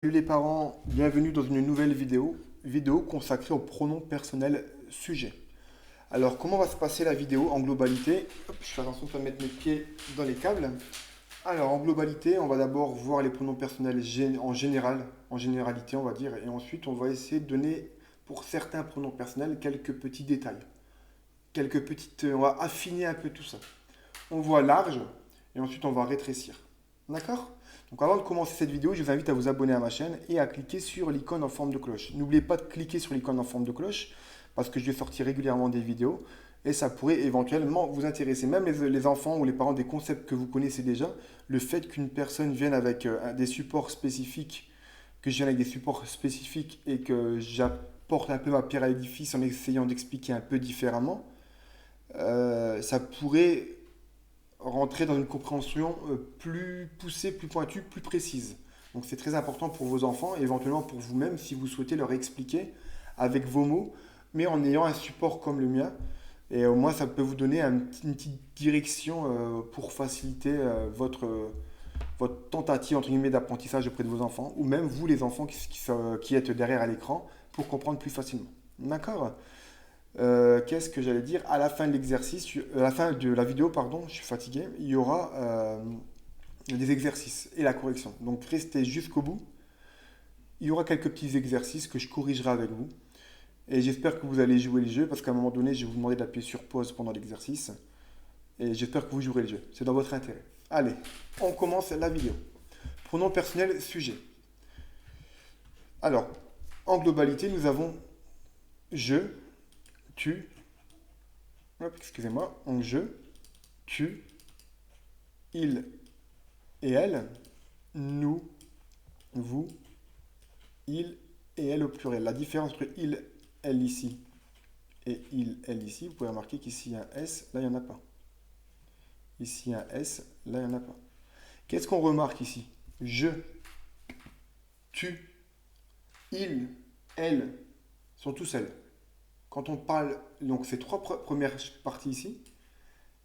Salut les parents, bienvenue dans une nouvelle vidéo consacrée au pronom personnel sujet. Alors comment va se passer la vidéo en globalité? Hop, je fais attention de ne pas mettre mes pieds dans les câbles. Alors en globalité, on va d'abord voir les pronoms personnels en général, en généralité on va dire, et ensuite on va essayer de donner pour certains pronoms personnels quelques petits détails. On va affiner un peu tout ça. On voit large et ensuite on va rétrécir. D'accord? Donc avant de commencer cette vidéo, je vous invite à vous abonner à ma chaîne et à cliquer sur l'icône en forme de cloche. N'oubliez pas de cliquer sur l'icône en forme de cloche parce que je vais sortir régulièrement des vidéos et ça pourrait éventuellement vous intéresser. Même les enfants ou les parents des concepts que vous connaissez déjà, le fait qu'une personne vienne avec des supports spécifiques, que je vienne avec des supports spécifiques et que j'apporte un peu ma pierre à l'édifice en essayant d'expliquer un peu différemment, ça pourrait rentrer dans une compréhension plus poussée, plus pointue, plus précise. Donc c'est très important pour vos enfants et éventuellement pour vous-même si vous souhaitez leur expliquer avec vos mots, mais en ayant un support comme le mien. Et au moins ça peut vous donner une petite direction pour faciliter votre tentative entre guillemets d'apprentissage auprès de vos enfants, ou même vous les enfants qui êtes derrière à l'écran pour comprendre plus facilement. D'accord? Qu'est-ce que j'allais dire? À la fin de l'exercice, à la fin de la vidéo, pardon, je suis fatigué, il y aura des exercices et la correction. Donc restez jusqu'au bout. Il y aura quelques petits exercices que je corrigerai avec vous. Et j'espère que vous allez jouer le jeu parce qu'à un moment donné, je vais vous demander d'appuyer sur pause pendant l'exercice. Et j'espère que vous jouerez le jeu. C'est dans votre intérêt. Allez, on commence la vidéo. Pronom personnel, sujet. Alors, en globalité, nous avons je, tu, hop, excusez-moi, donc je, tu, il et elle, nous, vous, il et elle au pluriel. La différence entre il, elle ici et il, elle ici, vous pouvez remarquer qu'ici il y a un S, là il n'y en a pas. Ici il y a un S, là il n'y en a pas. Qu'est-ce qu'on remarque ici? Je, tu, il, elle sont tous elles. Quand on parle, donc ces trois premières parties ici,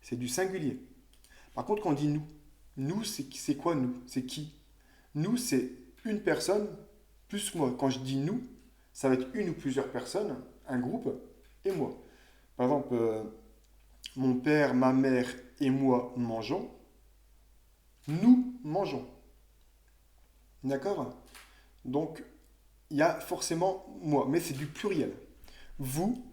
c'est du singulier. Par contre, quand on dit nous, nous c'est quoi nous? C'est qui? Nous, c'est une personne plus moi. Quand je dis nous, ça va être une ou plusieurs personnes, un groupe, et moi. Par exemple, mon père, ma mère et moi mangeons. Nous mangeons. D'accord? Donc, il y a forcément moi, mais c'est du pluriel. Vous,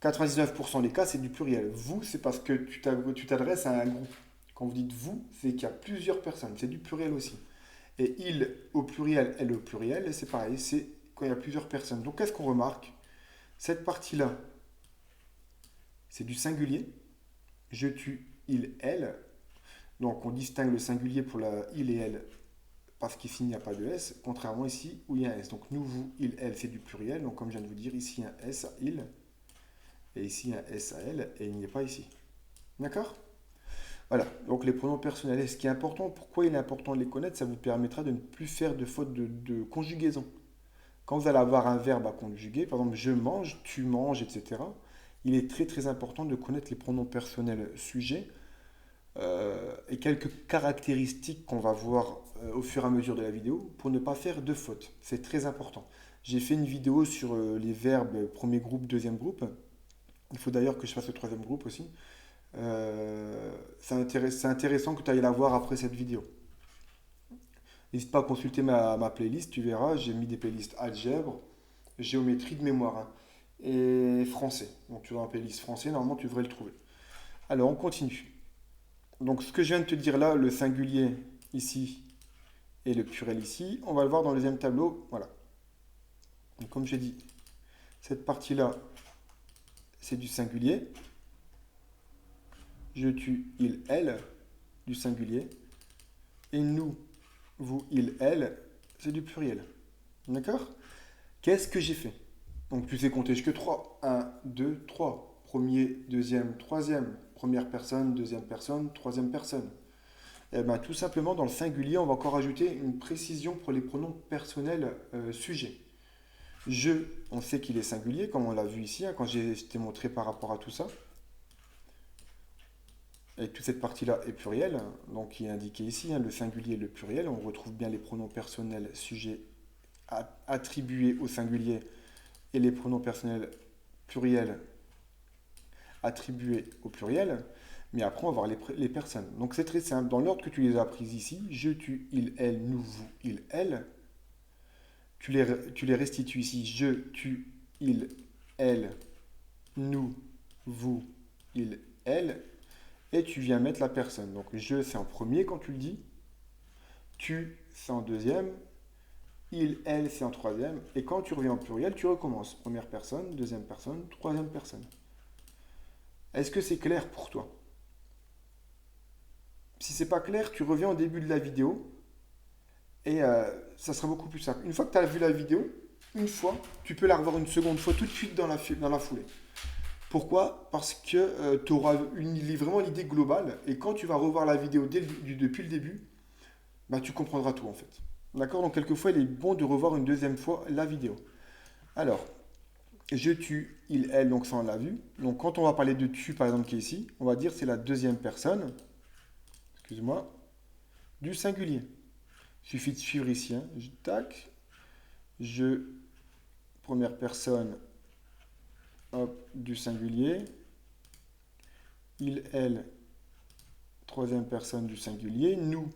99% des cas, c'est du pluriel. Vous, c'est parce que tu t'adresses à un groupe. Quand vous dites vous, c'est qu'il y a plusieurs personnes. C'est du pluriel aussi. Et il au pluriel, elle au pluriel, c'est pareil, c'est quand il y a plusieurs personnes. Donc qu'est-ce qu'on remarque? Cette partie-là, c'est du singulier. Je, tu, il, elle. Donc on distingue le singulier pour la il et elle parce qu'ici il n'y a pas de S, contrairement ici où il y a un S. Donc nous, vous, il, elle, c'est du pluriel. Donc comme je viens de vous dire, ici il y a un S à il et ici il y a un S à elle et il n'y est pas ici. D'accord? Voilà, donc les pronoms personnels. Et ce qui est important, pourquoi il est important de les connaître, ça vous permettra de ne plus faire de faute de conjugaison. Quand vous allez avoir un verbe à conjuguer, par exemple je mange, tu manges, etc., il est très très important de connaître les pronoms personnels sujets et quelques caractéristiques qu'on va voir au fur et à mesure de la vidéo pour ne pas faire de fautes. C'est très important. J'ai fait une vidéo sur les verbes premier groupe, deuxième groupe. Il faut d'ailleurs que je fasse le troisième groupe aussi. C'est intéressant que tu ailles la voir après cette vidéo. N'hésite pas à consulter ma playlist, tu verras, j'ai mis des playlists algèbre, géométrie de mémoire hein, et français. Donc tu as un playlist français, normalement tu devrais le trouver. Alors on continue. Donc ce que je viens de te dire là, le singulier ici et le pluriel ici, on va le voir dans le deuxième tableau. Voilà. Donc comme j'ai dit, cette partie-là, c'est du singulier. Je, tu, il, elle, du singulier. Et nous, vous, il, elle, c'est du pluriel. D'accord? Qu'est-ce que j'ai fait? Donc tu sais compter jusque 3. 1, 2, 3. Premier, deuxième, troisième. Première personne, deuxième personne, troisième personne. Et bien tout simplement dans le singulier, on va encore ajouter une précision pour les pronoms personnels sujets. Je, on sait qu'il est singulier, comme on l'a vu ici, hein, quand je t'ai montré par rapport à tout ça. Et toute cette partie-là est plurielle, donc qui est indiquée ici, hein, le singulier et le pluriel. On retrouve bien les pronoms personnels sujets attribués au singulier et les pronoms personnels pluriels attribués au pluriel. Mais après, on va voir les personnes. Donc c'est très simple. Dans l'ordre que tu les as prises ici, je, tu, il, elle, nous, vous, il, elle, tu les restitues ici. Je, tu, il, elle, nous, vous, il, elle. Et tu viens mettre la personne. Donc je, c'est en premier quand tu le dis. Tu, c'est en deuxième. Il, elle, c'est en troisième. Et quand tu reviens en pluriel, tu recommences. Première personne, deuxième personne, troisième personne. Est-ce que c'est clair pour toi? Si c'est pas clair, tu reviens au début de la vidéo et ça sera beaucoup plus simple. Une fois que tu as vu la vidéo, une fois, tu peux la revoir une seconde fois tout de suite dans la foulée. Pourquoi? Parce que tu auras vraiment l'idée globale et quand tu vas revoir la vidéo depuis le début, bah, tu comprendras tout en fait. D'accord? Donc quelquefois, il est bon de revoir une deuxième fois la vidéo. Alors, je, tu, il, elle, donc ça on l'a vu. Donc quand on va parler de tu, par exemple, qui est ici, on va dire c'est la deuxième personne, excuse-moi, du singulier. Il suffit de suivre ici, hein. Tac, je, première personne, hop, du singulier, il, elle, troisième personne du singulier, nous,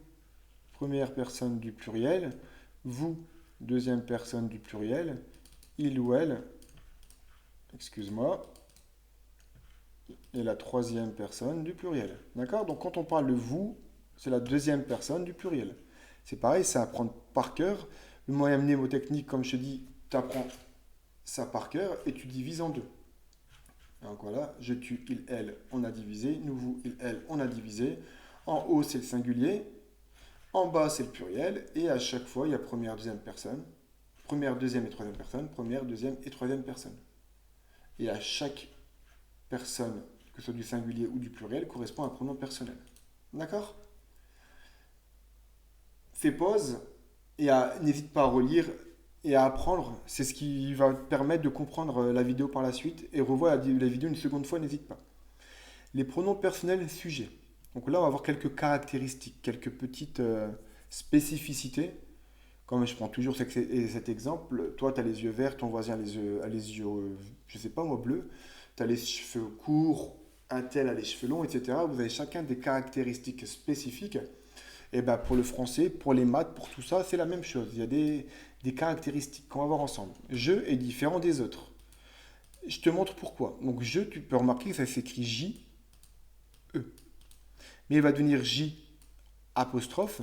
première personne du pluriel, vous, deuxième personne du pluriel, il ou elle, excuse-moi, et la troisième personne du pluriel. D'accord? Donc quand on parle de vous, c'est la deuxième personne du pluriel. C'est pareil, c'est à apprendre par cœur. Le moyen mnémotechnique, comme je te dis, tu apprends ça par cœur et tu divises en deux. Donc voilà, je, tu, il, elle, on a divisé. Nous, vous, il, elle, on a divisé. En haut, c'est le singulier. En bas, c'est le pluriel. Et à chaque fois, il y a première, deuxième personne. Première, deuxième et troisième personne. Première, deuxième et troisième personne. Et à chaque personne, que ce soit du singulier ou du pluriel, correspond à un pronom personnel. D'accord? Fais pause et n'hésite pas à relire et à apprendre. C'est ce qui va te permettre de comprendre la vidéo par la suite. Et revois la vidéo une seconde fois, n'hésite pas. Les pronoms personnels sujets. Donc là, on va avoir quelques caractéristiques, quelques petites spécificités. Comme je prends toujours cet exemple, toi, tu as les yeux verts, ton voisin a les yeux, je sais pas moi, bleus. Tu as les cheveux courts, un tel a les cheveux longs, etc. Vous avez chacun des caractéristiques spécifiques. Et ben pour le français, pour les maths, pour tout ça, c'est la même chose. Il y a des caractéristiques qu'on va voir ensemble. Je est différent des autres. Je te montre pourquoi. Donc je, tu peux remarquer que ça s'écrit J, E. Mais il va devenir J apostrophe.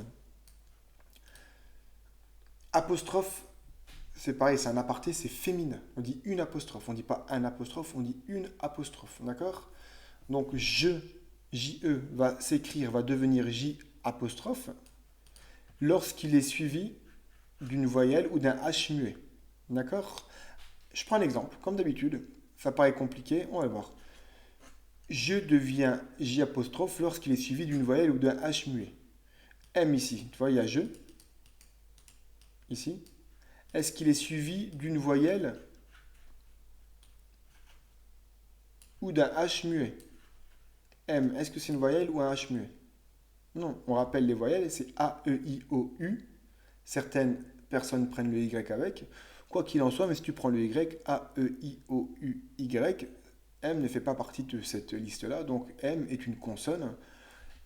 Apostrophe, c'est pareil, c'est un aparté, c'est féminin. On dit une apostrophe. On ne dit pas un apostrophe, on dit une apostrophe. D'accord? Donc je, J-E, va s'écrire, va devenir J apostrophe lorsqu'il est suivi d'une voyelle ou d'un H muet. D'accord? Je prends un exemple. Comme d'habitude, ça paraît compliqué, on va voir. Je deviens J apostrophe lorsqu'il est suivi d'une voyelle ou d'un H muet. M ici, tu vois, il y a je, ici. Est-ce qu'il est suivi d'une voyelle ou d'un H muet? M, est-ce que c'est une voyelle ou un H muet? Non, on rappelle les voyelles, c'est A, E, I, O, U. Certaines personnes prennent le Y avec. Quoi qu'il en soit, mais si tu prends le Y, A, E, I, O, U, Y, M ne fait pas partie de cette liste-là. Donc M est une consonne.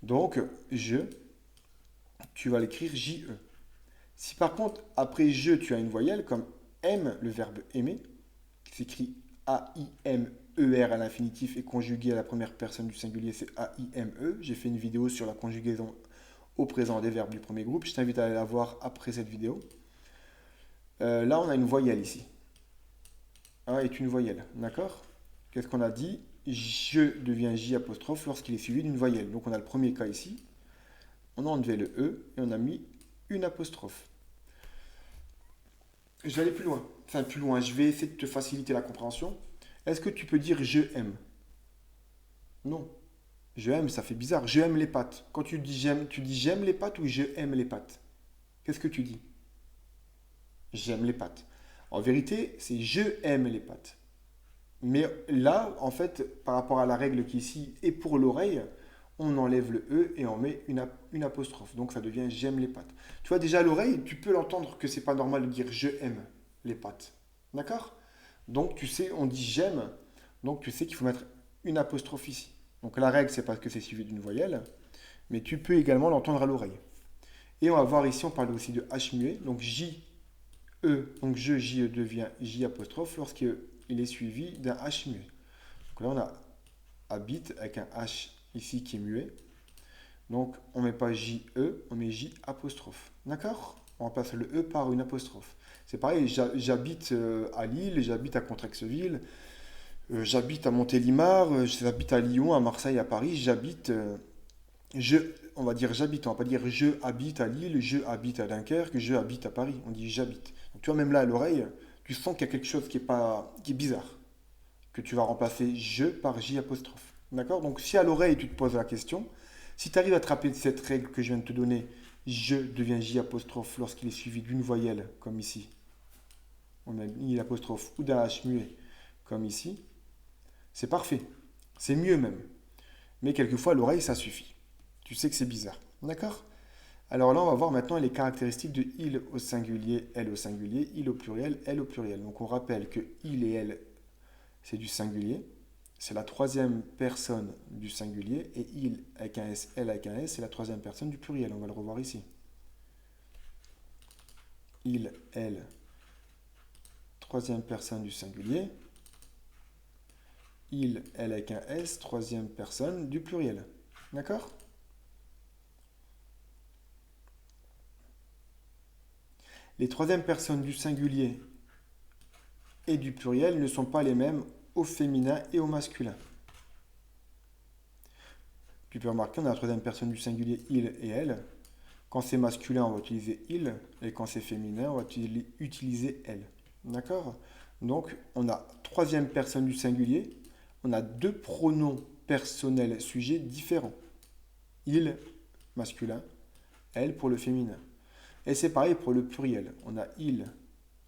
Donc je, tu vas l'écrire J-E. Si par contre, après je, tu as une voyelle comme M, le verbe aimer, qui s'écrit A-I-M-E-R à l'infinitif et conjugué à la première personne du singulier, c'est A-I-M-E. J'ai fait une vidéo sur la conjugaison au présent des verbes du premier groupe. Je t'invite à aller la voir après cette vidéo. Là, on a une voyelle ici. A est une voyelle, d'accord? Qu'est-ce qu'on a dit? Je devient J apostrophe lorsqu'il est suivi d'une voyelle. Donc on a le premier cas ici. On a enlevé le E et on a mis une apostrophe. Je vais aller plus loin. Enfin, plus loin. Je vais essayer de te faciliter la compréhension. Est-ce que tu peux dire je aime? Non. Je aime, ça fait bizarre. Je aime les pâtes. Quand tu dis j'aime les pâtes ou je aime les pâtes? Qu'est-ce que tu dis? J'aime les pâtes. En vérité, c'est je aime les pâtes. Mais là, en fait, par rapport à la règle qui est ici et pour l'oreille, on enlève le E et on met une apostrophe. Donc ça devient j'aime les pâtes. Tu vois, déjà à l'oreille, tu peux l'entendre que c'est pas normal de dire je aime les pâtes. D'accord? Donc tu sais, on dit j'aime, donc tu sais qu'il faut mettre une apostrophe ici. Donc la règle, c'est parce que c'est suivi d'une voyelle, mais tu peux également l'entendre à l'oreille. Et on va voir ici, on parle aussi de H muet, donc J, E, donc J, E devient J apostrophe lorsqu'il est suivi d'un H muet. Donc là, on a habite avec un H ici qui est muet. Donc on ne met pas J, E, on met J apostrophe. D'accord? On remplace le E par une apostrophe. C'est pareil, j'habite à Lille, j'habite à Contrexeville, j'habite à Montélimar, j'habite à Lyon, à Marseille, à Paris, on va dire j'habite, on va pas dire je habite à Lille, je habite à Dunkerque, je habite à Paris, on dit j'habite. Donc tu vois, même là à l'oreille, tu sens qu'il y a quelque chose qui est bizarre, que tu vas remplacer je par J apostrophe. D'accord? Donc si à l'oreille tu te poses la question, si tu arrives à te rappeler de cette règle que je viens de te donner, je devient J apostrophe lorsqu'il est suivi d'une voyelle, comme ici, on a mis l'apostrophe ou d'un H muet, comme ici, c'est parfait. C'est mieux même. Mais quelquefois, à l'oreille, ça suffit. Tu sais que c'est bizarre. D'accord? Alors là, on va voir maintenant les caractéristiques de il au singulier, elle au singulier, il au pluriel, elle au pluriel. Donc on rappelle que il et elle, c'est du singulier. C'est la troisième personne du singulier. Et il avec un S, elle avec un S, c'est la troisième personne du pluriel. On va le revoir ici. Il, elle, troisième personne du singulier. Il, elle avec un S, troisième personne du pluriel. D'accord? Les troisièmes personnes du singulier et du pluriel ne sont pas les mêmes au féminin et au masculin. Tu peux remarquer, on a la troisième personne du singulier il et elle. Quand c'est masculin, on va utiliser il, et quand c'est féminin, on va utiliser elle. D'accord? Donc, on a troisième personne du singulier, on a deux pronoms personnels sujets différents. Il, masculin, elle pour le féminin. Et c'est pareil pour le pluriel. On a il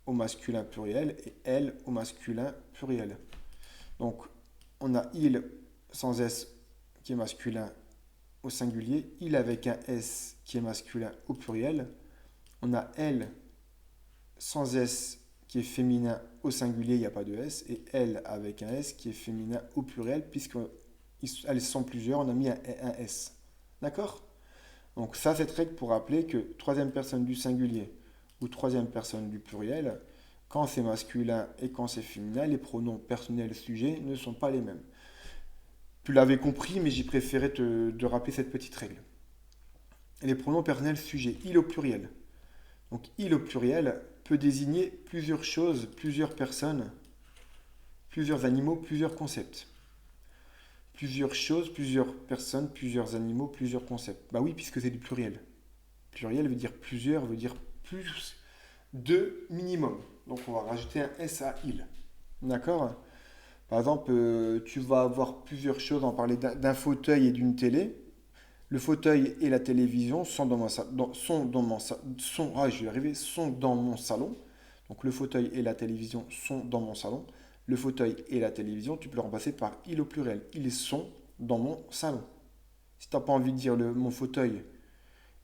au masculin pluriel et elle au masculin pluriel. Donc, on a il sans S qui est masculin au singulier, il avec un S qui est masculin au pluriel. On a elle sans S qui est féminin au singulier, il n'y a pas de S, et elle avec un S qui est féminin au pluriel, puisqu'elles sont plusieurs, on a mis un S. D'accord? Donc ça, cette règle pour rappeler que troisième personne du singulier ou troisième personne du pluriel, quand c'est masculin et quand c'est féminin, les pronoms personnels sujets ne sont pas les mêmes. Tu l'avais compris, mais j'ai préféré te rappeler cette petite règle. Les pronoms personnels sujets, il au pluriel. Donc il au pluriel peut désigner plusieurs choses, plusieurs personnes, plusieurs animaux, plusieurs concepts. Plusieurs choses, plusieurs personnes, plusieurs animaux, plusieurs concepts. Bah oui, puisque c'est du pluriel. Pluriel veut dire plusieurs, veut dire plus de minimum. Donc on va rajouter un S à il. D'accord? Par exemple, tu vas avoir plusieurs choses, on va parler d'un fauteuil et d'une télé. Le fauteuil et la télévision sont dans mon salon. Je vais y arriver, sont dans mon salon. Donc le fauteuil et la télévision sont dans mon salon. Le fauteuil et la télévision, tu peux le remplacer par il au pluriel. Ils sont dans mon salon. Si tu n'as pas envie de dire mon fauteuil,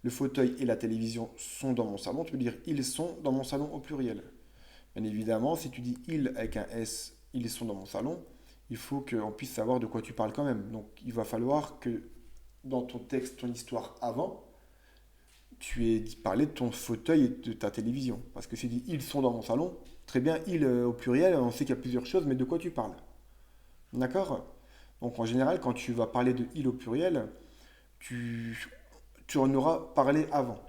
le fauteuil et la télévision sont dans mon salon, tu peux dire ils sont dans mon salon au pluriel. Bien évidemment, si tu dis il avec un S, ils sont dans mon salon, il faut qu'on puisse savoir de quoi tu parles quand même. Donc il va falloir que dans ton texte, ton histoire avant, tu aies parlé de ton fauteuil et de ta télévision. Parce que c'est dit ils sont dans mon salon, très bien, il au pluriel, on sait qu'il y a plusieurs choses, mais de quoi tu parles? D'accord? Donc en général, quand tu vas parler de il au pluriel, tu en auras parlé avant.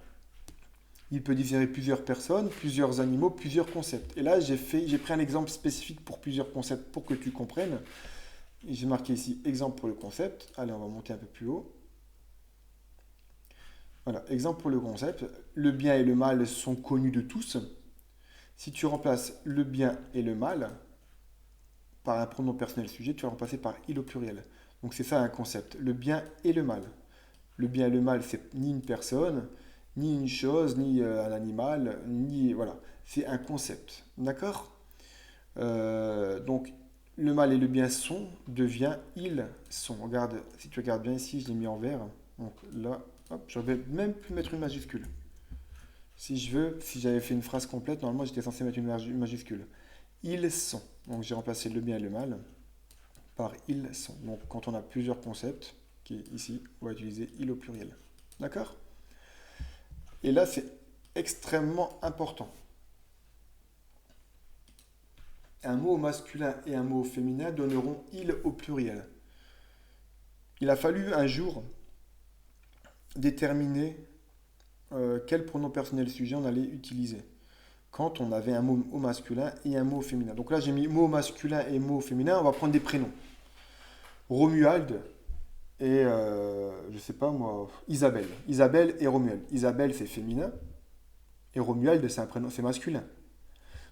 Il peut désigner plusieurs personnes, plusieurs animaux, plusieurs concepts. Et là, j'ai pris un exemple spécifique pour plusieurs concepts pour que tu comprennes. J'ai marqué ici exemple pour le concept. Allez, on va monter un peu plus haut. Voilà, exemple pour le concept. Le bien et le mal sont connus de tous. Si tu remplaces le bien et le mal par un pronom personnel sujet, tu vas remplacer par il au pluriel. Donc c'est ça un concept, le bien et le mal. Le bien et le mal, c'est ni une personne, ni une chose, ni un animal, ni... Voilà, c'est un concept. D'accord? Donc, le mal et le bien sont devient ils sont. Regarde, si tu regardes bien ici, je l'ai mis en vert. Donc là, hop, j'aurais même pu mettre une majuscule. Si je veux, si j'avais fait une phrase complète, normalement j'étais censé mettre une majuscule. Ils sont. Donc j'ai remplacé le bien et le mal par ils sont. Donc quand on a plusieurs concepts, qui est ici, on va utiliser ils au pluriel. D'accord? Et là, c'est extrêmement important. Un mot au masculin et un mot au féminin donneront il au pluriel. Il a fallu un jour déterminer quel pronom personnel sujet on allait utiliser quand on avait un mot au masculin et un mot au féminin. Donc là, j'ai mis mot au masculin et mot au féminin. On va prendre des prénoms. Romuald et, je sais pas moi, Isabelle. Isabelle et Romuald. Isabelle, c'est féminin. Et Romuald, c'est un prénom, c'est masculin.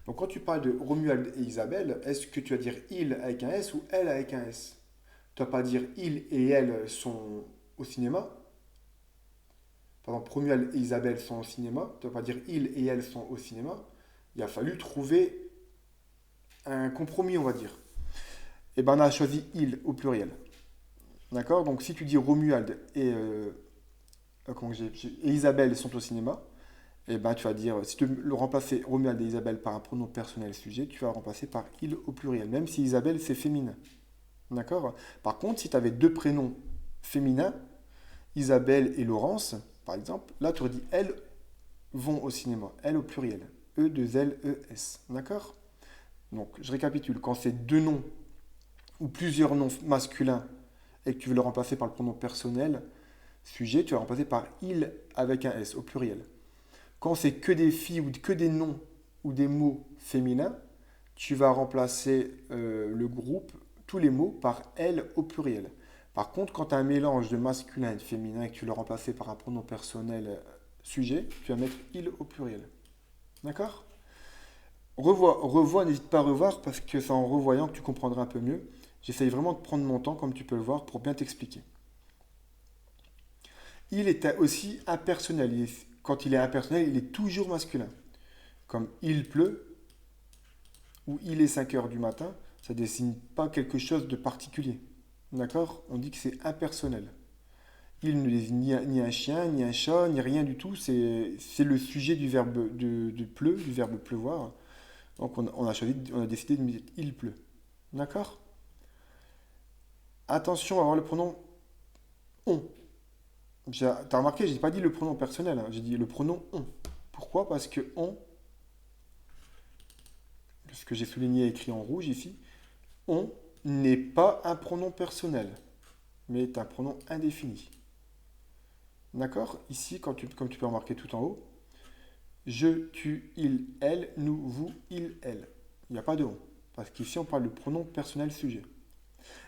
Donc quand tu parles de Romuald et Isabelle, est-ce que tu vas dire il avec un S ou elle avec un S? Tu vas pas dire il et elle sont au cinéma. Par exemple, Romuald et Isabelle sont au cinéma. Tu vas pas dire il et elle sont au cinéma. Il a fallu trouver un compromis, on va dire. Et ben on a choisi il au pluriel. D'accord? Donc si tu dis Romuald et Isabelle sont au cinéma, et ben tu vas dire, si tu veux le remplacer Romuald et Isabelle par un pronom personnel sujet, tu vas remplacer par il au pluriel, même si Isabelle c'est féminin. D'accord? Par contre, si tu avais deux prénoms féminins, Isabelle et Laurence, par exemple, là tu aurais dit elles vont au cinéma, elles au pluriel. E, 2 L, E, S. D'accord? Donc je récapitule, quand c'est deux noms ou plusieurs noms masculins et que tu veux le remplacer par le pronom personnel sujet, tu vas remplacer par il avec un S au pluriel. Quand c'est que des filles ou que des noms ou des mots féminins, tu vas remplacer le groupe, tous les mots, par elle au pluriel. Par contre, quand tu as un mélange de masculin et de féminin et que tu veux le remplacer par un pronom personnel sujet, tu vas mettre il au pluriel. D'accord? Revois, n'hésite pas à revoir parce que c'est en revoyant que tu comprendras un peu mieux. J'essaye vraiment de prendre mon temps, comme tu peux le voir, pour bien t'expliquer. Il est aussi impersonnel. Quand il est impersonnel, il est toujours masculin. Comme il pleut ou il est 5 heures du matin, ça ne dessine pas quelque chose de particulier. D'accord? On dit que c'est impersonnel. Il ne désigne ni un chien, ni un chat, ni rien du tout. C'est le sujet du verbe de pleu, du verbe pleuvoir. Donc on a décidé de mettre il pleut. D'accord? Attention à avoir le pronom on. T'as remarqué, je n'ai pas dit le pronom personnel, hein, j'ai dit le pronom on. Pourquoi? Parce que on, ce que j'ai souligné et écrit en rouge ici, on n'est pas un pronom personnel, mais est un pronom indéfini. D'accord? Ici, comme tu peux remarquer tout en haut, je, tu, il, elle, nous, vous, il, elle. Il n'y a pas de on. Parce qu'ici, on parle de pronom personnel sujet.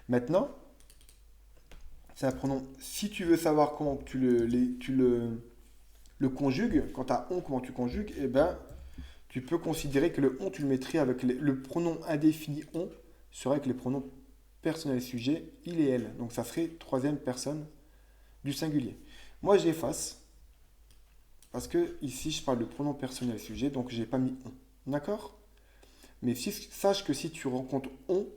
Maintenant, c'est un pronom. Si tu veux savoir comment le conjugues, quand tu as on, comment tu conjugues, eh ben, tu peux considérer que le on, tu le mettrais avec le pronom indéfini on, serait avec les pronoms personnels sujet, il et elle. Donc ça serait troisième personne du singulier. Moi, j'efface parce que ici, je parle de pronom personnel sujet, donc je n'ai pas mis on. D'accord? Mais sache que si tu rencontres on,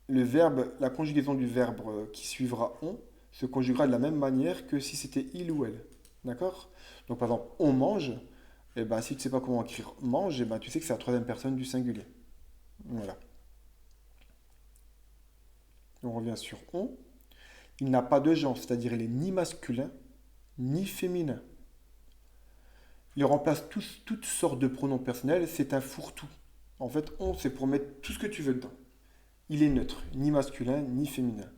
le verbe, la conjugaison du verbe qui suivra on se conjuguera de la même manière que si c'était il ou elle. D'accord? Donc par exemple, on mange, et ben, si tu ne sais pas comment écrire mange, et ben, tu sais que c'est la troisième personne du singulier. Voilà. On revient sur on. Il n'a pas de genre, c'est-à-dire il est ni masculin ni féminin. Il remplace toutes sortes de pronoms personnels, c'est un fourre-tout. En fait, on, c'est pour mettre tout ce que tu veux dedans. Il est neutre, ni masculin ni féminin.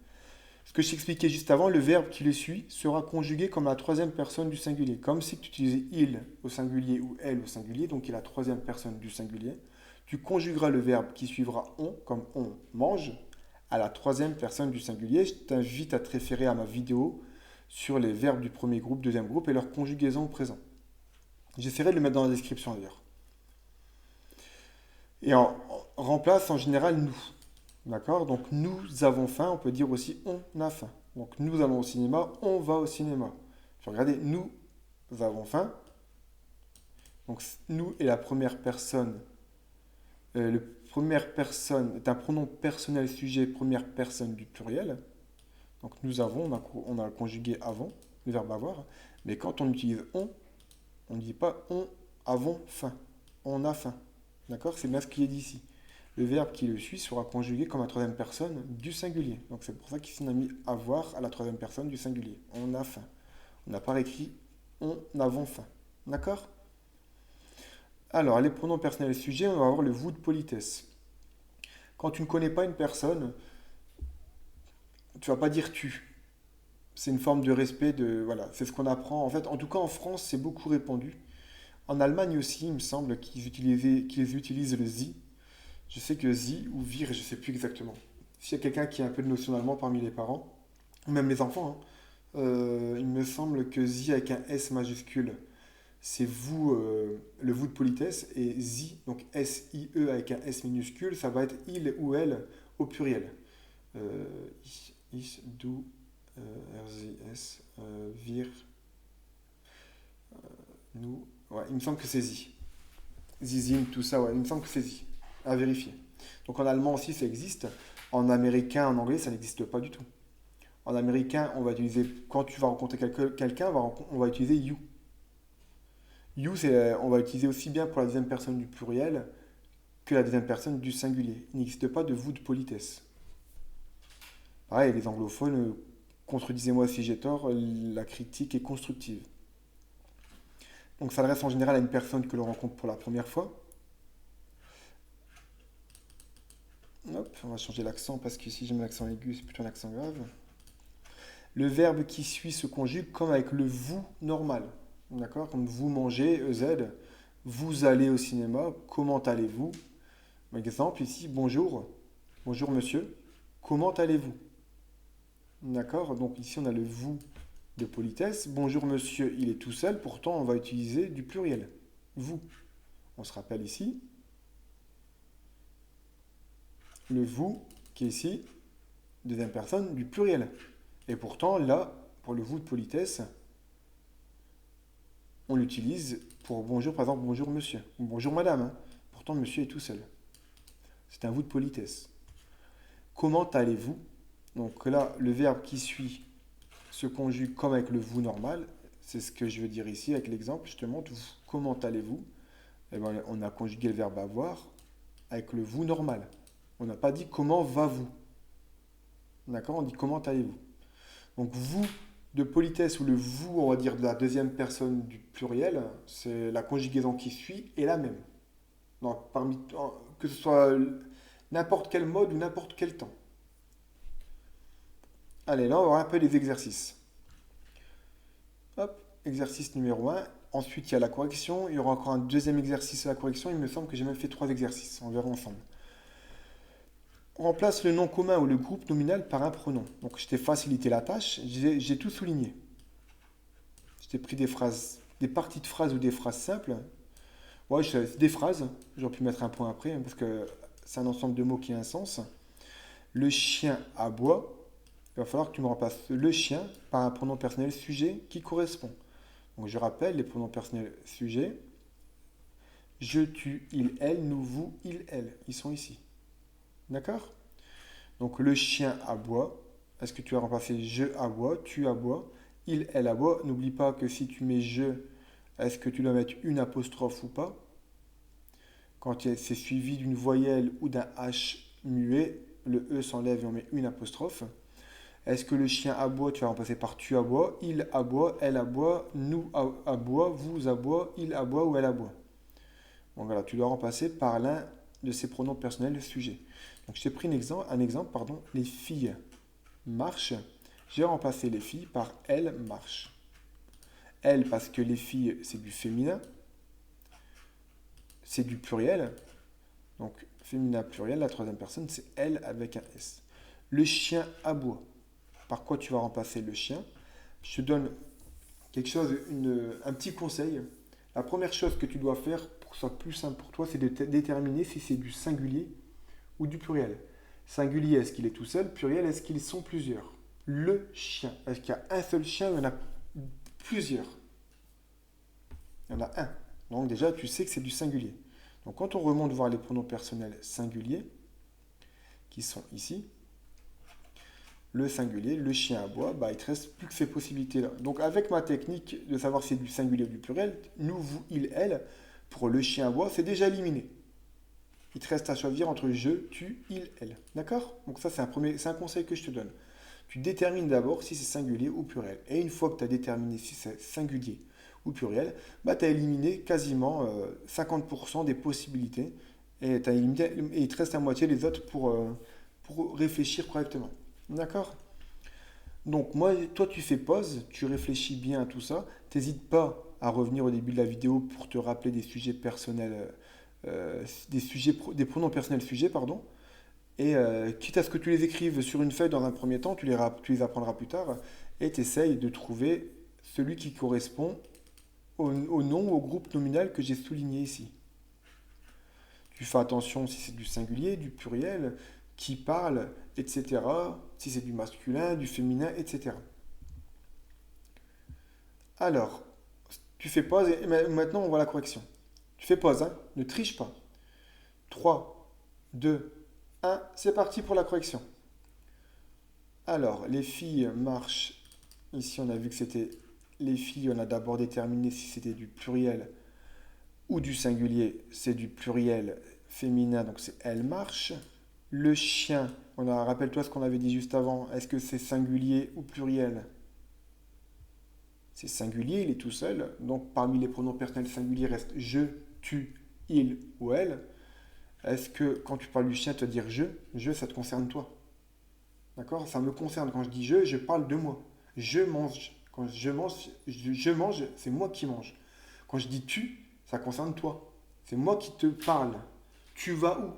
Ce que je t'expliquais juste avant, le verbe qui le suit sera conjugué comme la troisième personne du singulier. Comme si tu utilisais il au singulier ou elle au singulier, donc il est la troisième personne du singulier. Tu conjugueras le verbe qui suivra on, comme on mange, à la troisième personne du singulier. Je t'invite à te référer à ma vidéo sur les verbes du premier groupe, deuxième groupe et leur conjugaison au présent. J'essaierai de le mettre dans la description d'ailleurs. Et on remplace en général nous. D'accord? Donc nous avons faim, on peut dire aussi on a faim. Donc nous allons au cinéma, on va au cinéma. Regardez, nous avons faim. Donc nous est la première personne, le première personne est un pronom personnel sujet première personne du pluriel. Donc nous avons, on a conjugué avant, le verbe avoir. Mais quand on utilise on ne dit pas on avons faim. On a faim. D'accord? C'est bien ce qui est dit ici. Le verbe qui le suit sera conjugué comme la troisième personne du singulier. Donc c'est pour ça qu'ici on a mis avoir à la troisième personne du singulier. On a faim. On n'a pas écrit on avons faim. D'accord? Alors, les pronoms personnels sujets, on va avoir le vous de politesse. Quand tu ne connais pas une personne, tu vas pas dire tu. C'est une forme de respect, voilà, c'est ce qu'on apprend. En fait, en tout cas en France, c'est beaucoup répandu. En Allemagne aussi, il me semble qu'ils utilisent le sie. Je sais que sie ou vir, je ne sais plus exactement. S'il y a quelqu'un qui a un peu de notion d'allemand parmi les parents, ou même les enfants, hein, il me semble que sie avec un S majuscule, c'est vous, le vous de politesse, et sie, donc S-I-E avec un S minuscule, ça va être il ou elle au pluriel. Ich, du, RZS, wir, nous. Ouais, il me semble que c'est sie. Zizim, tout ça, ouais, il me semble que c'est sie. À vérifier. Donc en allemand aussi ça existe. En américain, en anglais, ça n'existe pas du tout. En américain, on va utiliser, quand tu vas rencontrer quelqu'un, on va utiliser you. You, on va utiliser aussi bien pour la deuxième personne du pluriel que la deuxième personne du singulier. Il n'existe pas de vous de politesse. Pareil, les anglophones, contredisez-moi si j'ai tort, la critique est constructive. Donc ça s'adresse en général à une personne que l'on rencontre pour la première fois. Hop, on va changer l'accent parce que si j'ai mon accent aigu, c'est plutôt un accent grave. Le verbe qui suit se conjugue comme avec le vous normal. D'accord? Comme vous mangez, EZ. Vous allez au cinéma, comment allez-vous? Exemple ici, bonjour. Bonjour monsieur. Comment allez-vous? D'accord? Donc ici on a le vous de politesse. Bonjour monsieur, il est tout seul, pourtant on va utiliser du pluriel. Vous. On se rappelle ici. Le vous qui est ici, deuxième personne du pluriel. Et pourtant là, pour le vous de politesse, on l'utilise pour bonjour, par exemple, bonjour monsieur, ou bonjour madame. Hein. Pourtant, monsieur est tout seul. C'est un vous de politesse. Comment allez-vous? Donc là, le verbe qui suit se conjugue comme avec le vous normal. C'est ce que je veux dire ici avec l'exemple. Je te montre comment allez-vous. Eh bien, on a conjugué le verbe avoir avec le vous normal. On n'a pas dit comment va-vous. D'accord? On dit comment allez-vous. Donc vous de politesse ou le vous, on va dire de la deuxième personne du pluriel, c'est la conjugaison qui suit est la même. Donc, que ce soit n'importe quel mode ou n'importe quel temps. Allez, là on va voir un peu les exercices. Hop, exercice numéro 1. Ensuite, il y a la correction. Il y aura encore un deuxième exercice à la correction. Il me semble que j'ai même fait 3 exercices. On verra ensemble. On remplace le nom commun ou le groupe nominal par un pronom. Donc je t'ai facilité la tâche, j'ai tout souligné. Je t'ai pris des phrases, des parties de phrases ou des phrases simples. Ouais, des phrases, j'aurais pu mettre un point après, hein, parce que c'est un ensemble de mots qui a un sens. Le chien aboie. Il va falloir que tu me remplaces le chien par un pronom personnel sujet qui correspond. Donc je rappelle les pronoms personnels sujets. Je, tu, il, elle, nous, vous, il, elle. Ils sont ici. D'accord? Donc le chien aboie. Est-ce que tu vas remplacer je aboie, tu aboies, il, elle aboie? N'oublie pas que si tu mets je, est-ce que tu dois mettre une apostrophe ou pas? Quand c'est suivi d'une voyelle ou d'un H muet, le E s'enlève et on met une apostrophe. Est-ce que le chien aboie, tu vas remplacer par tu aboie, il aboie, elle aboie, nous aboie, vous aboie, il aboie ou elle aboie? Donc voilà, tu dois remplacer par l'un de ces pronoms personnels sujet. Donc je t'ai pris un exemple, les filles marchent. J'ai remplacé les filles par elles marchent. Elles parce que les filles c'est du féminin, c'est du pluriel. Donc féminin pluriel, la troisième personne c'est elle avec un S. Le chien aboie. Par quoi tu vas remplacer le chien? Je te donne quelque chose, un petit conseil. La première chose que tu dois faire pour que ce soit plus simple pour toi, c'est de déterminer si c'est du singulier ou du pluriel. Singulier, est-ce qu'il est tout seul? Pluriel, est-ce qu'ils sont plusieurs? Le chien, est-ce qu'il y a un seul chien ou il y en a plusieurs? Il y en a un. Donc déjà, tu sais que c'est du singulier. Donc quand on remonte voir les pronoms personnels singuliers, qui sont ici, le singulier, le chien aboie, bah, il ne te reste plus que ces possibilités-là. Donc avec ma technique de savoir si c'est du singulier ou du pluriel, nous, vous, il, elle, pour le chien aboie, c'est déjà éliminé. Il te reste à choisir entre je, tu, il, elle. D'accord? Donc ça, c'est un conseil que je te donne. Tu détermines d'abord si c'est singulier ou pluriel. Et une fois que tu as déterminé si c'est singulier ou pluriel, bah, tu as éliminé quasiment 50% des possibilités. Et, et il te reste à moitié les autres pour réfléchir correctement. D'accord? Donc moi, toi tu fais pause, tu réfléchis bien à tout ça. T'hésites pas à revenir au début de la vidéo pour te rappeler des sujets personnels, des pronoms personnels sujets, pardon. Et quitte à ce que tu les écrives sur une feuille dans un premier temps, tu les apprendras plus tard. Et tu essayes de trouver celui qui correspond au nom ou au groupe nominal que j'ai souligné ici. Tu fais attention si c'est du singulier, du pluriel, qui parle, etc. Si c'est du masculin, du féminin, etc. Alors, tu fais pause et maintenant on voit la correction. Tu fais pause, hein, ne triche pas. 3, 2, 1, c'est parti pour la correction. Alors, les filles marchent. Ici, on a vu que c'était les filles. On a d'abord déterminé si c'était du pluriel ou du singulier. C'est du pluriel féminin, donc c'est elle marche. Le chien, rappelle-toi ce qu'on avait dit juste avant. Est-ce que c'est singulier ou pluriel? C'est singulier, il est tout seul. Donc parmi les pronoms personnels singuliers reste je, tu, il ou elle. Est-ce que quand tu parles du chien, tu vas dire je? Je, ça te concerne toi. D'accord? Ça me concerne. Quand je dis je parle de moi. Je mange. Quand je mange, c'est moi qui mange. Quand je dis tu, ça concerne toi. C'est moi qui te parle. Tu vas où?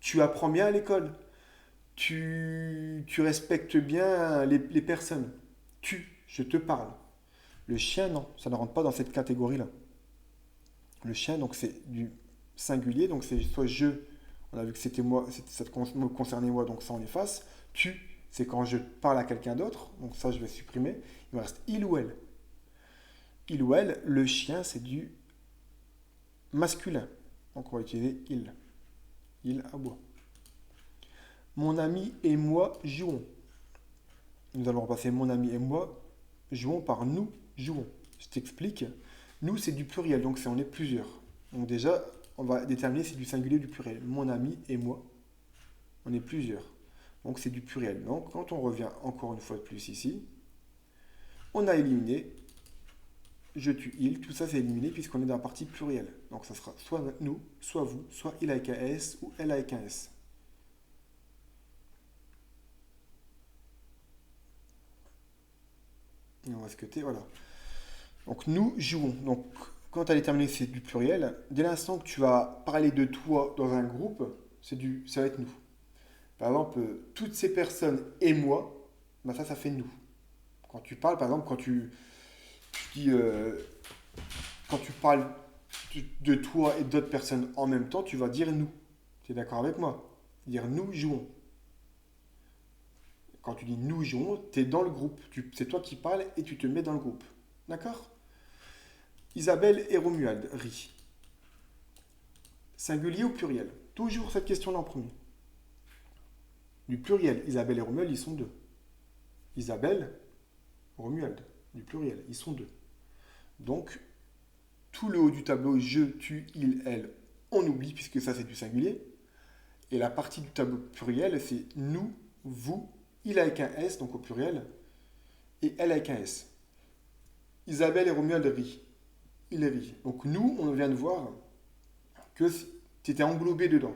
Tu apprends bien à l'école. Tu respectes bien les personnes. Je te parle. Le chien, non, ça ne rentre pas dans cette catégorie-là. Le chien, donc c'est du singulier, donc c'est soit je, on a vu que c'était moi, ça me concernait moi, donc ça on efface. Tu, c'est quand je parle à quelqu'un d'autre, donc ça je vais supprimer. Il me reste il ou elle. Il ou elle, le chien, c'est du masculin. Donc on va utiliser il. Il aboie. Mon ami et moi jouons. Nous allons repasser mon ami et moi jouons par nous jouons. Je t'explique. Nous, c'est du pluriel, donc on est plusieurs. Donc déjà, on va déterminer si c'est du singulier ou du pluriel. Mon ami et moi, on est plusieurs. Donc c'est du pluriel. Donc quand on revient encore une fois de plus ici, on a éliminé je, tu, il. Tout ça, c'est éliminé puisqu'on est dans la partie plurielle. Donc ça sera soit nous, soit vous, soit il avec un S ou elle avec un S. Et on va scutter, voilà. Donc nous jouons. Donc quand tu as déterminé que c'est du pluriel, dès l'instant que tu vas parler de toi dans un groupe, ça va être nous. Par exemple, toutes ces personnes et moi, ben ça fait nous. Quand tu parles, par exemple, tu dis, quand tu parles de toi et d'autres personnes en même temps, tu vas dire nous. Tu es d'accord avec moi? Dire nous jouons. Quand tu dis nous jouons, tu es dans le groupe. C'est toi qui parles et tu te mets dans le groupe. D'accord? Isabelle et Romuald rient. Singulier ou pluriel? Toujours cette question-là en premier. Du pluriel, Isabelle et Romuald, ils sont deux. Isabelle, Romuald, du pluriel, ils sont deux. Donc, tout le haut du tableau, je, tu, il, elle, on oublie puisque ça c'est du singulier. Et la partie du tableau pluriel, c'est nous, vous, il avec un S, donc au pluriel, et elle avec un S. Isabelle et Romuald rient. Il rit. Donc nous, on vient de voir que tu étais englobé dedans.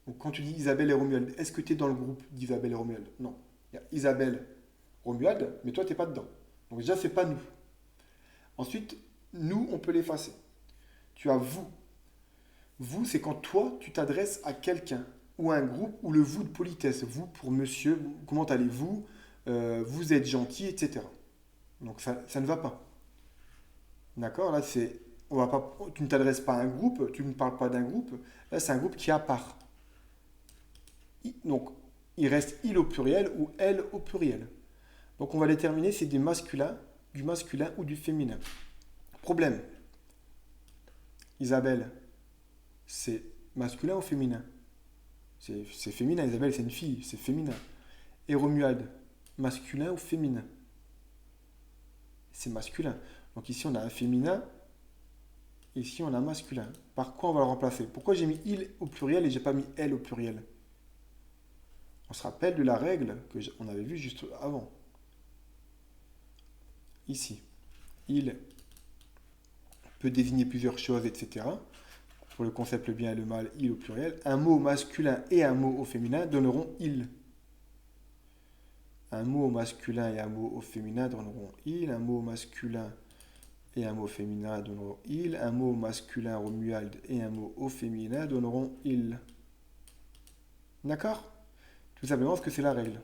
Donc quand tu dis Isabelle et Romuald, est-ce que tu es dans le groupe d'Isabelle et Romuald? Non. Il y a Isabelle, Romuald, mais toi, tu n'es pas dedans. Donc déjà, c'est pas nous. Ensuite, nous, on peut l'effacer. Tu as vous. Vous, c'est quand toi, tu t'adresses à quelqu'un ou à un groupe ou le vous de politesse. Vous pour monsieur, comment allez-vous? Vous êtes gentil, etc. Donc ça ne va pas. D'accord? Là, tu ne t'adresses pas à un groupe, tu ne parles pas d'un groupe. Là, c'est un groupe qui est à part. Donc, il reste il au pluriel ou elle au pluriel. Donc, on va déterminer si c'est du masculin ou du féminin. Problème. Isabelle, c'est masculin ou féminin? C'est féminin, Isabelle, c'est une fille, c'est féminin. Et Romuald, masculin ou féminin? C'est masculin. Donc ici, on a un féminin, ici, on a un masculin. Par quoi on va le remplacer? Pourquoi j'ai mis il au pluriel et j'ai pas mis elle au pluriel? On se rappelle de la règle qu'on avait vue juste avant. Ici, il peut désigner plusieurs choses, etc. Pour le concept le bien et le mal, il au pluriel. Un mot masculin et un mot au féminin donneront il. Un mot masculin et un mot au féminin donneront il. Un mot masculin et un mot féminin donneront il. Un mot masculin Romuald et un mot au féminin donneront il. D'accord? Tout simplement parce que c'est la règle.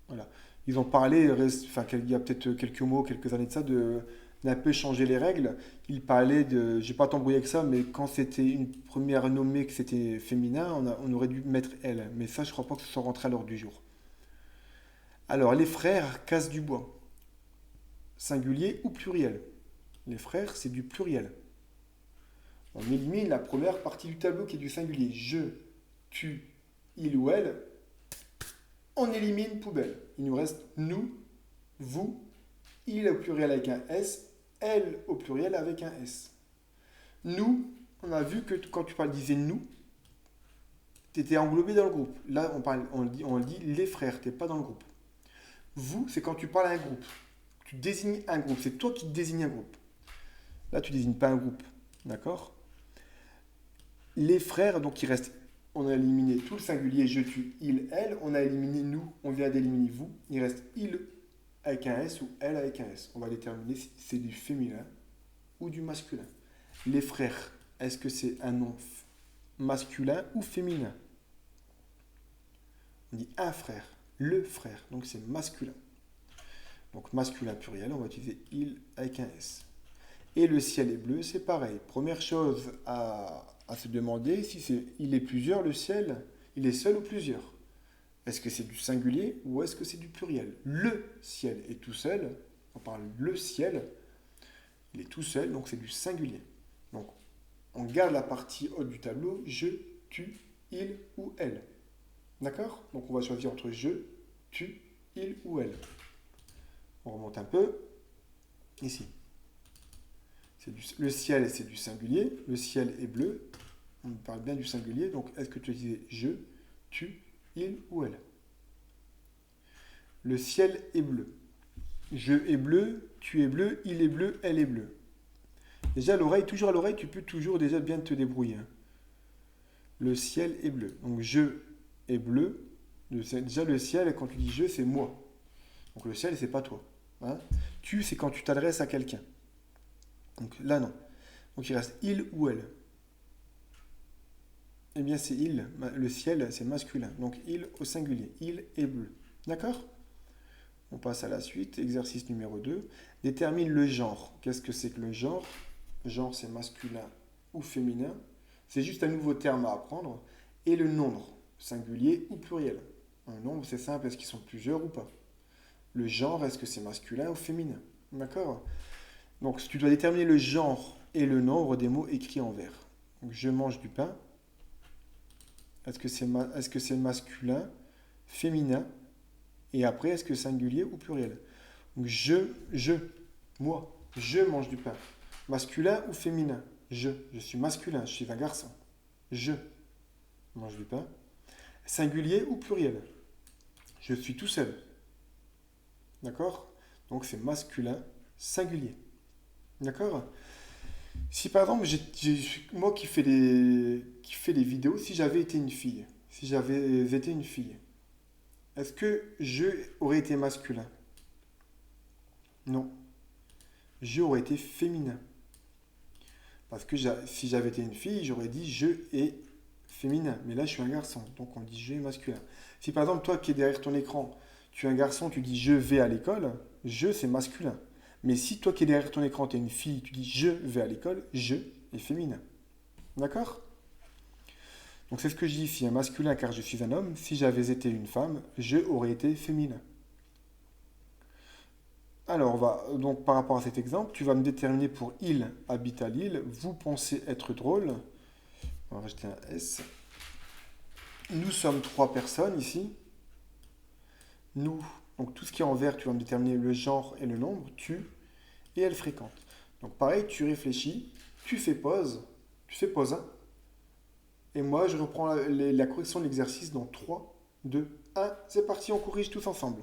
Voilà. Ils ont parlé, enfin, il y a peut-être quelques mots, quelques années de ça, d'un peu changer les règles. Ils parlaient de, je vais pas t'embrouiller avec ça, mais quand c'était une première nommée que c'était féminin, on aurait dû mettre elle. Mais ça, je crois pas que ce soit rentré à l'ordre du jour. Alors, les frères cassent du bois. Singulier ou pluriel? Les frères, c'est du pluriel. On élimine la première partie du tableau qui est du singulier. Je, tu, il ou elle. On élimine poubelle. Il nous reste nous, vous, il au pluriel avec un S, elle au pluriel avec un S. Nous, on a vu que quand tu disais nous, tu étais englobé dans le groupe. Là, on dit les frères, tu n'es pas dans le groupe. Vous, c'est quand tu parles à un groupe. Tu désignes un groupe. C'est toi qui désignes un groupe. Là, tu ne désignes pas un groupe. D'accord? Les frères, donc il reste. On a éliminé tout le singulier je, tu, il, elle. On a éliminé nous. On vient d'éliminer vous. Il reste il avec un S ou elle avec un S. On va déterminer si c'est du féminin ou du masculin. Les frères, est-ce que c'est un nom masculin ou féminin? On dit un frère, le frère, donc c'est masculin. Donc masculin pluriel, on va utiliser il avec un S. Et le ciel est bleu, c'est pareil. Première chose à se demander, si il est plusieurs, le ciel, il est seul ou plusieurs? Est-ce que c'est du singulier ou est-ce que c'est du pluriel? Le ciel est tout seul, on parle le ciel, il est tout seul, donc c'est du singulier. Donc on garde la partie haute du tableau, je, tu, il ou elle. D'accord? Donc on va choisir entre je, tu, il ou elle. On remonte un peu. Ici. Le ciel, c'est du singulier. Le ciel est bleu. On parle bien du singulier. Donc est-ce que tu disais je, tu, il ou elle? Le ciel est bleu. Je est bleu, tu es bleu, il est bleu, elle est bleue. Déjà, l'oreille, toujours à l'oreille, tu peux toujours déjà bien te débrouiller. Le ciel est bleu. Donc, je est bleu. Déjà, le ciel, quand tu dis je, c'est moi. Donc, le ciel, c'est pas toi. Hein? Tu, c'est quand tu t'adresses à quelqu'un. Donc, là, non. Donc, il reste il ou elle. Eh bien, c'est il. Le ciel, c'est masculin. Donc, il au singulier. Il est bleu. D'accord? On passe à la suite. Exercice numéro 2. Détermine le genre. Qu'est-ce que c'est que le genre? Genre, c'est masculin ou féminin. C'est juste un nouveau terme à apprendre. Et le nombre, singulier ou pluriel. Un nombre, c'est simple, est-ce qu'ils sont plusieurs ou pas? Le genre, est-ce que c'est masculin ou féminin? D'accord? Donc, tu dois déterminer le genre et le nombre des mots écrits en vert. Donc, je mange du pain. Est-ce que c'est masculin, féminin? Et après, est-ce que c'est singulier ou pluriel? Donc, moi, je mange du pain. Masculin ou féminin? Je suis masculin, je suis un garçon. Je mange du pain. Singulier ou pluriel? Je suis tout seul. D'accord? Donc c'est masculin, singulier. D'accord? Si par exemple, moi qui fais des vidéos, si j'avais été une fille, est-ce que je aurais été masculin? Non. Je aurais été féminin. Parce que si j'avais été une fille, j'aurais dit je est féminin. Mais là, je suis un garçon, donc on dit je est masculin. Si par exemple, toi qui es derrière ton écran, tu es un garçon, tu dis je vais à l'école, je c'est masculin. Mais si toi qui es derrière ton écran, tu es une fille, tu dis je vais à l'école, je est féminin. D'accord? Donc c'est ce que je dis ici, un masculin car je suis un homme. Si j'avais été une femme, je aurais été féminin. Alors, donc par rapport à cet exemple, tu vas me déterminer pour il habite à Lille, vous pensez être drôle. On va rajouter un S. Nous sommes 3 personnes ici. Nous, donc tout ce qui est en vert, tu vas me déterminer le genre et le nombre. Tu et elle fréquente. Donc pareil, tu réfléchis, tu fais pause, hein. Et moi, je reprends la correction de l'exercice dans 3, 2, 1. C'est parti, on corrige tous ensemble.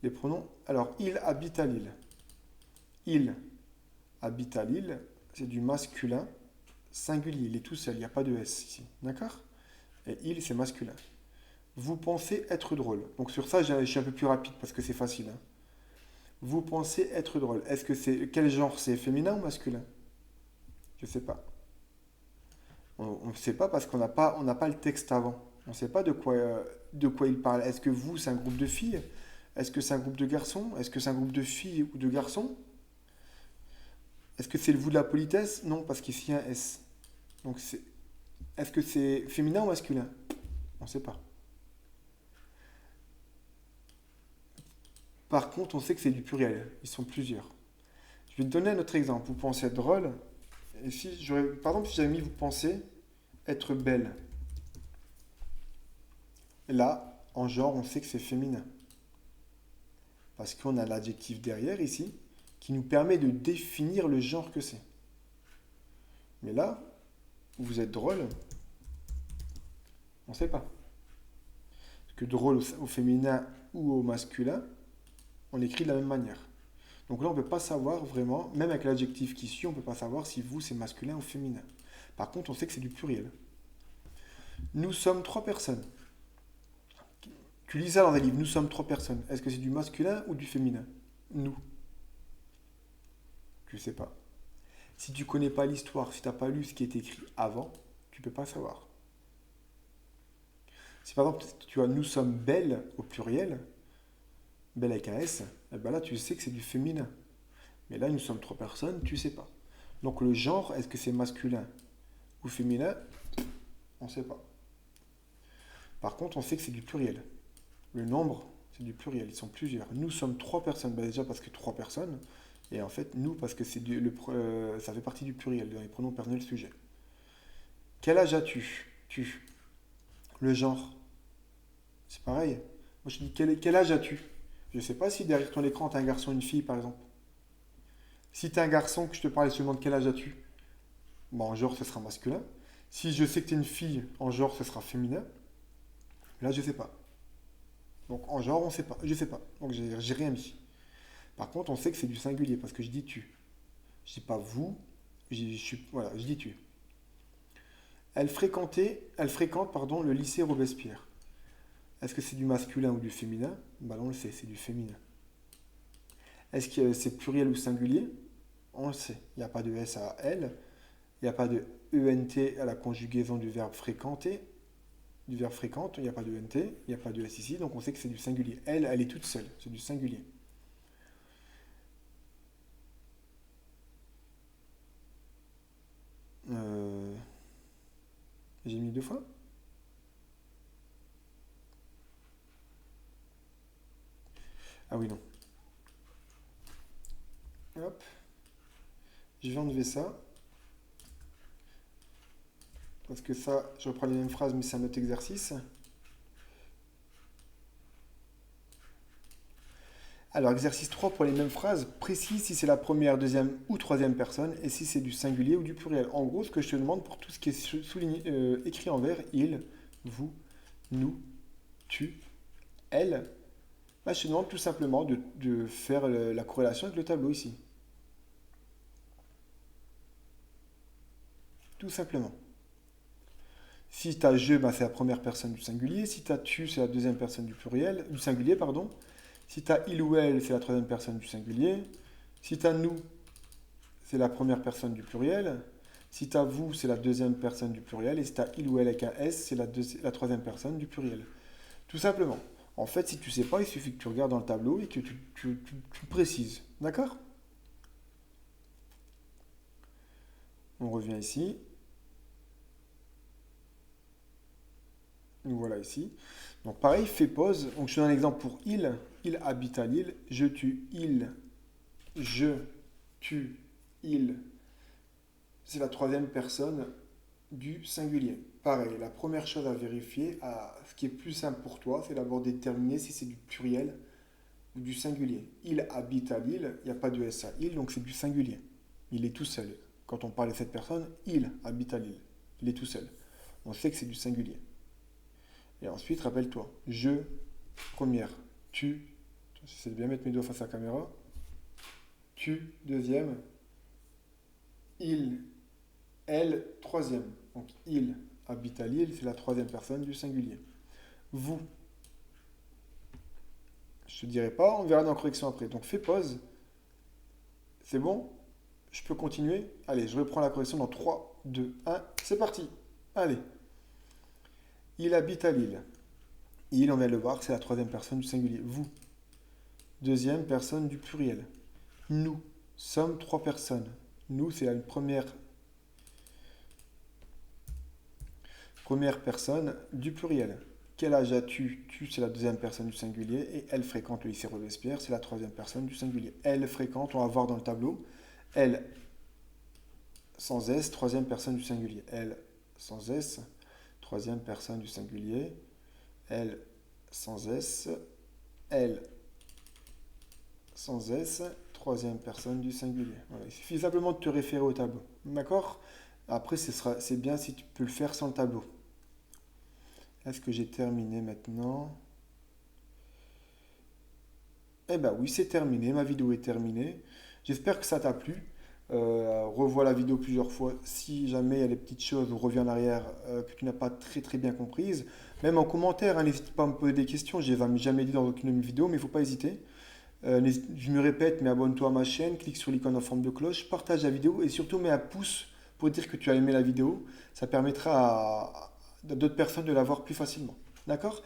Les pronoms. Alors, il habite à Lille. Il habite à Lille, c'est du masculin singulier. Il est tout seul, il n'y a pas de S ici. D'accord? Et il, c'est masculin. Vous pensez être drôle. Donc sur ça, je suis un peu plus rapide parce que c'est facile, hein. Vous pensez être drôle. Est-ce que c'est quel genre? C'est féminin ou masculin? Je ne sais pas. On ne sait pas parce on n'a pas le texte avant. On ne sait pas de quoi il parle. Est-ce que vous, c'est un groupe de filles? Est-ce que c'est un groupe de garçons? Est-ce que c'est un groupe de filles ou de garçons? Est-ce que c'est le vous de la politesse? Non, parce qu'ici, il y a un S. Donc, est-ce que c'est féminin ou masculin? On ne sait pas. Par contre, on sait que c'est du pluriel. Ils sont plusieurs. Je vais te donner un autre exemple. Vous pensez être drôle. Et si j'aurais, par exemple, si j'avais mis vous pensez être belle. Là, en genre, on sait que c'est féminin. Parce qu'on a l'adjectif derrière ici qui nous permet de définir le genre que c'est. Mais là, vous êtes drôle, on ne sait pas. Parce que drôle au féminin ou au masculin, on l'écrit de la même manière. Donc là, on ne peut pas savoir vraiment, même avec l'adjectif qui suit, on ne peut pas savoir si vous, c'est masculin ou féminin. Par contre, on sait que c'est du pluriel. Nous sommes 3 personnes. Tu lis ça dans un livre, nous sommes 3 personnes. Est-ce que c'est du masculin ou du féminin? Nous. Je ne sais pas. Si tu ne connais pas l'histoire, si tu n'as pas lu ce qui est écrit avant, tu ne peux pas savoir. Si par exemple, tu as nous sommes belles au pluriel, belle avec un S, et ben là tu sais que c'est du féminin. Mais là, nous sommes 3 personnes, tu ne sais pas. Donc le genre, est-ce que c'est masculin ou féminin? On ne sait pas. Par contre, on sait que c'est du pluriel. Le nombre, c'est du pluriel, ils sont plusieurs. Nous sommes 3 personnes, ben déjà parce que 3 personnes, et en fait, nous, parce que ça fait partie du pluriel, dans les pronoms personnels sujet. Quel âge as-tu? Tu. Le genre. C'est pareil. Moi, je dis quel âge as-tu? Je ne sais pas si derrière ton écran, tu as un garçon et une fille, par exemple. Si tu es un garçon, que je te parle et je te demande quel âge as-tu? Bon, en genre, ce sera masculin. Si je sais que tu es une fille, en genre, ce sera féminin. Là, je ne sais pas. Donc, en genre, on ne sait pas. Je ne sais pas. Donc, j'ai rien mis. Par contre, on sait que c'est du singulier parce que je dis tu. Je dis pas vous, voilà, je dis tu. Elle fréquente pardon, le lycée Robespierre. Est-ce que c'est du masculin ou du féminin? Bah on le sait, c'est du féminin. Est-ce que c'est pluriel ou singulier? On le sait. Il n'y a pas de S à elle. Il n'y a pas de ENT à la conjugaison du verbe fréquenter. Du verbe fréquente, il n'y a pas de ENT. Il n'y a pas de S ici, donc on sait que c'est du singulier. Elle est toute seule. C'est du singulier. Euh, J'ai mis 2 fois. Ah oui, non. Hop. Je vais enlever ça. Parce que ça, je reprends les mêmes phrases, mais c'est un autre exercice. Alors, exercice 3 pour les mêmes phrases, précise si c'est la première, deuxième ou troisième personne et si c'est du singulier ou du pluriel. En gros, ce que je te demande pour tout ce qui est souligné, écrit en vert, il, vous, nous, tu, elle, bah, je te demande tout simplement de faire la corrélation avec le tableau ici. Tout simplement. Si tu as je, bah, c'est la première personne du singulier. Si tu as tu, c'est la deuxième personne du pluriel, du singulier, pardon. Si tu as il ou elle, c'est la troisième personne du singulier. Si tu as nous, c'est la première personne du pluriel. Si tu as vous, c'est la deuxième personne du pluriel. Et si tu as il ou elle avec un S, c'est la troisième personne du pluriel. Tout simplement. En fait, si tu ne sais pas, il suffit que tu regardes dans le tableau et que tu précises. D'accord? On revient ici. Nous voilà ici. Donc pareil, fais pause. Donc je te donne un exemple pour il. Il habite à Lille. Je tue il. Je tue il. C'est la troisième personne du singulier. Pareil, la première chose à vérifier, ce qui est plus simple pour toi, c'est d'abord déterminer si c'est du pluriel ou du singulier. Il habite à Lille, il n'y a pas de S à il, donc c'est du singulier. Il est tout seul. Quand on parle de cette personne, il habite à Lille. Il est tout seul. On sait que c'est du singulier. Et ensuite, rappelle-toi, je, première, tu, j'essaie de bien mettre mes doigts face à la caméra, tu, deuxième, il, elle, troisième. Donc il habite à Lille, c'est la troisième personne du singulier. Vous, je te dirai pas, on verra dans la correction après. Donc fais pause. C'est bon? Je peux continuer? Allez, je reprends la correction dans 3, 2, 1. C'est parti. Allez. Il habite à Lille. Il, on vient de le voir, c'est la troisième personne du singulier. Vous, deuxième personne du pluriel. Nous sommes 3 personnes. Nous, c'est la première personne du pluriel. Quel âge as-tu? Tu, c'est la deuxième personne du singulier. Et elle fréquente le lycée Robespierre, c'est la troisième personne du singulier. Elle fréquente, on va voir dans le tableau. Elle, sans S, troisième personne du singulier. Elle, sans S, troisième personne du singulier. Elle, sans S. Elle, sans S, troisième personne du singulier. Voilà, il suffit simplement de te référer au tableau. D'accord? Après, c'est bien si tu peux le faire sans le tableau. Est-ce que j'ai terminé maintenant? Eh ben oui, c'est terminé. Ma vidéo est terminée. J'espère que ça t'a plu. Revois la vidéo plusieurs fois si jamais il y a des petites choses ou reviens en arrière que tu n'as pas très très bien comprises. Même en commentaire, hein, n'hésite pas à me poser des questions. Je n'ai jamais dit dans aucune vidéo, mais il ne faut pas hésiter. Je me répète, mais abonne-toi à ma chaîne, clique sur l'icône en forme de cloche, partage la vidéo et surtout mets un pouce pour dire que tu as aimé la vidéo. Ça permettra à d'autres personnes de la voir plus facilement. D'accord?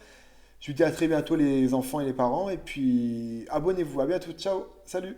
Je vous dis à très bientôt les enfants et les parents et puis abonnez-vous. À bientôt. Ciao. Salut.